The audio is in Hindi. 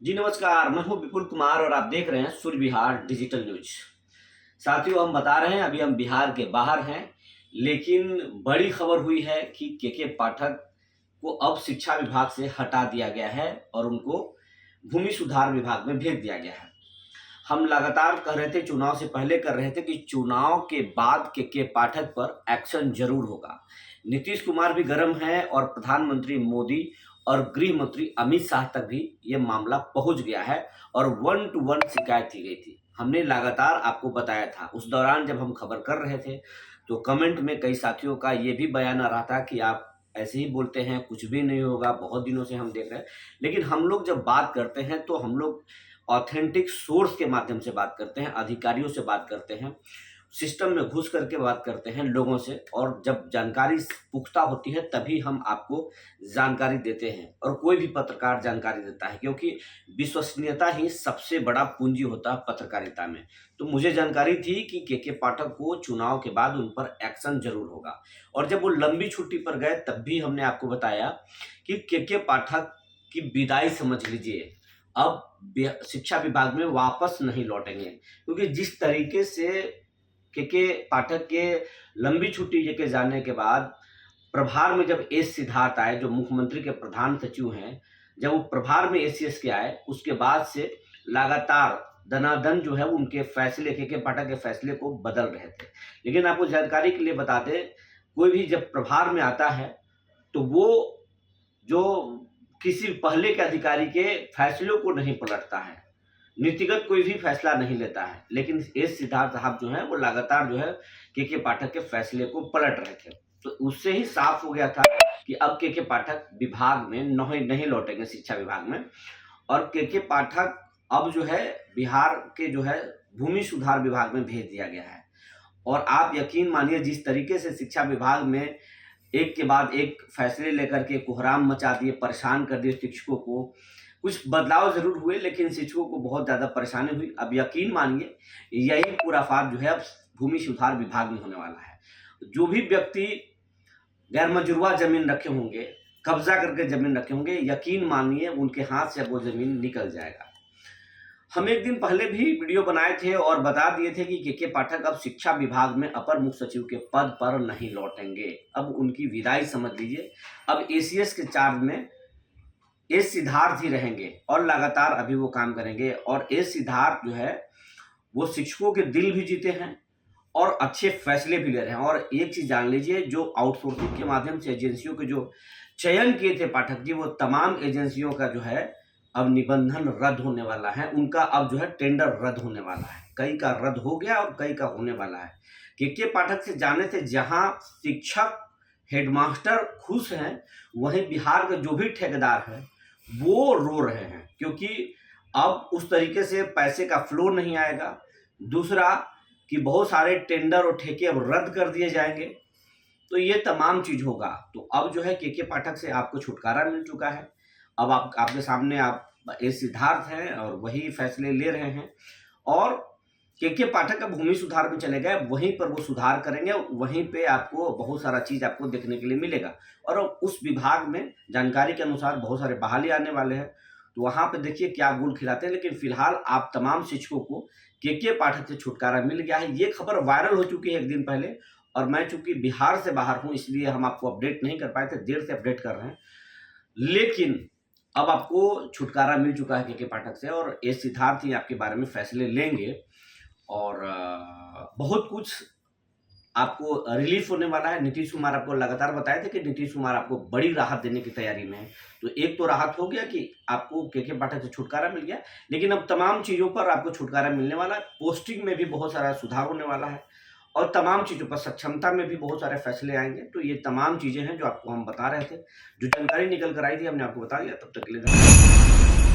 जी नमस्कार, मैं हूँ विपुल कुमार और आप देख रहे हैं सूर्य विहार डिजिटल न्यूज। साथियों, हम बता रहे हैं अभी हम बिहार के बाहर हैं, लेकिन बड़ी खबर हुई है कि के पाठक को अब शिक्षा विभाग से हटा दिया गया है और उनको भूमि सुधार विभाग में भेज दिया गया है। हम लगातार कह रहे थे, चुनाव से पहले कर रहे थे कि चुनाव के बाद के पाठक पर एक्शन जरूर होगा। नीतीश कुमार भी गर्म है और प्रधानमंत्री मोदी और गृह मंत्री अमित शाह तक भी ये मामला पहुंच गया है और 1 to 1 शिकायत की गई थी। हमने लगातार आपको बताया था। उस दौरान जब हम खबर कर रहे थे तो कमेंट में कई साथियों का ये भी बयान आ रहा था कि आप ऐसे ही बोलते हैं, कुछ भी नहीं होगा, बहुत दिनों से हम देख रहे हैं। लेकिन हम लोग जब बात करते हैं तो हम लोग ऑथेंटिक सोर्स के माध्यम से बात करते हैं, अधिकारियों से बात करते हैं, सिस्टम में घुस करके बात करते हैं लोगों से, और जब जानकारी पुख्ता होती है तभी हम आपको जानकारी देते हैं और कोई भी पत्रकार जानकारी देता है, क्योंकि विश्वसनीयता ही सबसे बड़ा पूंजी होता है पत्रकारिता में। तो मुझे जानकारी थी कि के पाठक को चुनाव के बाद उन पर एक्शन जरूर होगा, और जब वो लंबी छुट्टी पर गए तब भी हमने आपको बताया कि के पाठक की विदाई समझ लीजिए, अब शिक्षा विभाग में वापस नहीं लौटेंगे, क्योंकि जिस तरीके से के पाठक के लंबी छुट्टी लेके जाने के बाद प्रभार में जब एस सिद्धार्थ आए, जो मुख्यमंत्री के प्रधान सचिव हैं, जब वो प्रभार में एसीएस के आए, उसके बाद से लगातार दनादन जो है उनके फैसले, के पाठक के फैसले को बदल रहे थे। लेकिन आपको जानकारी के लिए बता दें, कोई भी जब प्रभार में आता है तो वो जो किसी पहले के अधिकारी के फैसलों को नहीं पलटता है, नीतिगत कोई भी फैसला नहीं लेता है। लेकिन एस सिद्धार्थ साहब जो है वो लगातार जो है के पाठक के फैसले को पलट रहे थे। तो उससे ही साफ हो गया था कि अब के पाठक विभाग में नहीं लौटेंगे, शिक्षा विभाग में। और के पाठक अब जो है बिहार के जो है भूमि सुधार विभाग में भेज दिया गया है। और आप यकीन मानिए, जिस तरीके से शिक्षा विभाग में एक के बाद एक फैसले लेकर के कोहराम मचा दिए, परेशान कर दिए शिक्षकों को। कुछ बदलाव जरूर हुए लेकिन शिक्षकों को बहुत ज़्यादा परेशानी हुई। अब यकीन मानिए, यही पूरा फाद जो है अब भूमि सुधार विभाग में होने वाला है। जो भी व्यक्ति गैर मजरूआ जमीन रखे होंगे, कब्जा करके जमीन रखे होंगे, यकीन मानिए उनके हाथ से अब वो जमीन निकल जाएगा। हम एक दिन पहले भी वीडियो बनाए थे और बता दिए थे कि के पाठक अब शिक्षा विभाग में अपर मुख्य सचिव के पद पर नहीं लौटेंगे, अब उनकी विदाई समझ लीजिए। अब एसीएस के चार्ज में एस सिद्धार्थ ही रहेंगे और लगातार अभी वो काम करेंगे। और एस सिद्धार्थ जो है वो शिक्षकों के दिल भी जीते हैं और अच्छे फैसले भी ले रहे हैं। और एक चीज जान लीजिए, जो आउटसोर्सिंग के माध्यम से एजेंसियों के जो चयन किए थे पाठक जी, वो तमाम एजेंसियों का जो है अब निबंधन रद्द होने वाला है, उनका अब जो है टेंडर रद्द होने वाला है। कई का रद्द हो गया और कई का होने वाला है। के पाठक से जाने से जहां शिक्षक हेडमास्टर खुश हैं, वहीं बिहार के जो भी ठेकेदार हैं वो रो रहे हैं, क्योंकि अब उस तरीके से पैसे का फ्लो नहीं आएगा। दूसरा कि बहुत सारे टेंडर और ठेके अब रद्द कर दिए जाएंगे, तो ये तमाम चीज होगा। तो अब जो है के पाठक से आपको छुटकारा मिल चुका है। अब आपके सामने आप एस सिद्धार्थ हैं और वही फैसले ले रहे हैं। और के पाठक अब भूमि सुधार में चले गए, वहीं पर वो सुधार करेंगे, वहीं पे आपको बहुत सारा चीज आपको देखने के लिए मिलेगा। और उस विभाग में जानकारी के अनुसार बहुत सारे बहाली आने वाले हैं, तो वहां पे देखिए क्या गुल खिलाते हैं। लेकिन फिलहाल आप तमाम शिक्षकों को के पाठक से छुटकारा मिल गया है। ये खबर वायरल हो चुकी है एक दिन पहले, और मैं चूंकि बिहार से बाहर हूं इसलिए हम आपको अपडेट नहीं कर पाए थे, देर से अपडेट कर रहे हैं। लेकिन अब आपको छुटकारा मिल चुका है के पाठक से, और एस सिद्धार्थ ही आपके बारे में फैसले लेंगे। और बहुत कुछ आपको रिलीफ होने वाला है। नीतीश कुमार आपको लगातार बताए थे कि नीतीश कुमार आपको बड़ी राहत देने की तैयारी में है। तो एक तो राहत हो गया कि आपको के पाठक से छुटकारा मिल गया, लेकिन अब तमाम चीज़ों पर आपको छुटकारा मिलने वाला है। पोस्टिंग में भी बहुत सारा सुधार होने वाला है और तमाम चीज़ों पर सक्षमता में भी बहुत सारे फैसले आएंगे। तो ये तमाम चीज़ें हैं जो आपको हम बता रहे थे, जो जानकारी निकल कर आई थी हमने आपको बता दिया। तब तक के लिए धन्यवाद।